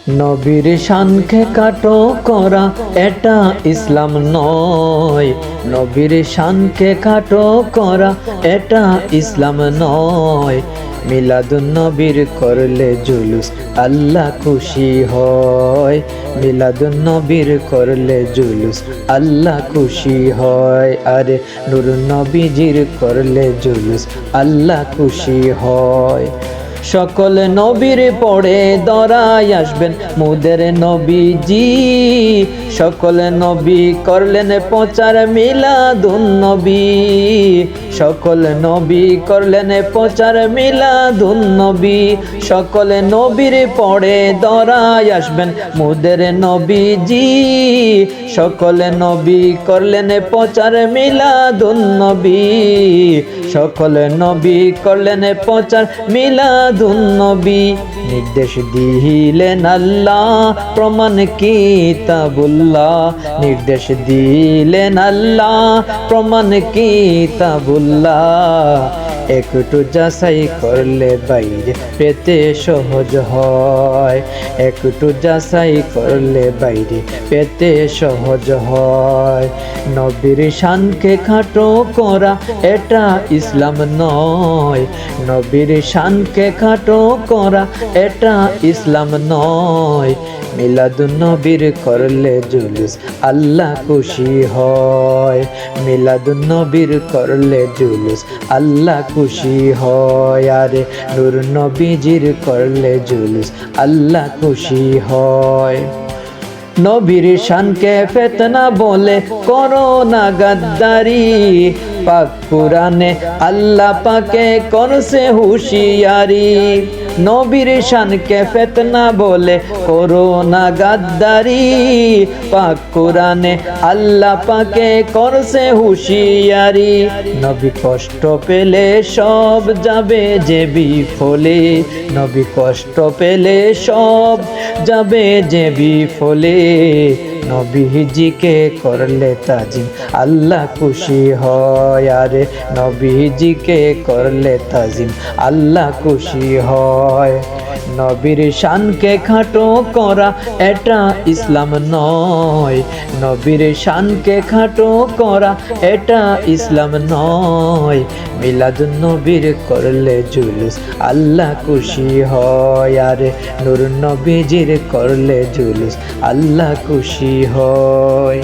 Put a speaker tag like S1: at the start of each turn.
S1: নবীর শানকে কাটো করা এটা ইসলাম নয়। নবীর শানকে কাটো করা এটা ইসলাম নয়। মিলাদুন নবীর করলে জুলুস আল্লাহ খুশি হয়। মিলাদুন নবীর করলে জুলুস আল্লাহ খুশি হয়। আরে নূরুন নবীজির করলে জুলুস আল্লাহ খুশি হয়। সকল নবীর পড়ে দরাই আসবেন মুদের নবীজি। সকল নবী করলেন প্রচার মিলাদুন নবী। সকল নবী করলেন প্রচার মিলাদুন নবী। সকল নবীর পড়ে দরাই আসবেন মুদের নবীজি। সকল নবী করলেন প্রচার মিলাদুন নবী। সকল নবী করলেন প্রচার মিলাদুন নবী। নির্দেশ দিলেন আল্লাহ প্রমাণ কিতাবুল্লাহ। নির্দেশ দিলেন আল্লাহ প্রমাণ কিতাবুল্লাহ। একটু যাচাই করলে বাইরে পেতে সহজ হয়। একটু যাচাই করলে বাইরে পেতে সহজ হয়। নবীর শানকে খাটো করা এটা ইসলাম নয়। নবীর শানকে খাটো করা এটা ইসলাম নয়। মিলাদুন নবীর করলে জুলুস আল্লাহ খুশি হয়। মিলাদুন নবীর করলে জুলুস আল্লাহ খুশি হয়। আরে নূর নবীজির করলে জুলুস আল্লাহ খুশি হয়। নবীর শানকে ফিতনা বলে করো না গাদ্দারি। পাক কুরআনে আল্লাহ পাকে করছে হুঁশিয়ারি। নবীর শানকে ফিতনা বলে করো না গাদ্দারি। পাক কুরআনে আল্লাহ পাকে করছে হুঁশিয়ারি। নবী কষ্ট পেলে সব যাবে যে বিফলে। নবী কষ্ট পেলে সব যাবে যে বিফলে। নবীজিকে করলে তাজিম আল্লাহ খুশি হয়। আরে নবীজিকে করলে তাজিম আল্লাহ খুশি হয়। নবীর শানকে খাটো করা এটা ইসলাম নয়। নবীর শানকে খাটো করা এটা ইসলাম নয়। মিলাদুন নবীর করলে জুলুস আল্লাহ খুশি হয়। আরে নূর নবীজির করলে জুলুস আল্লাহ খুশি হয়।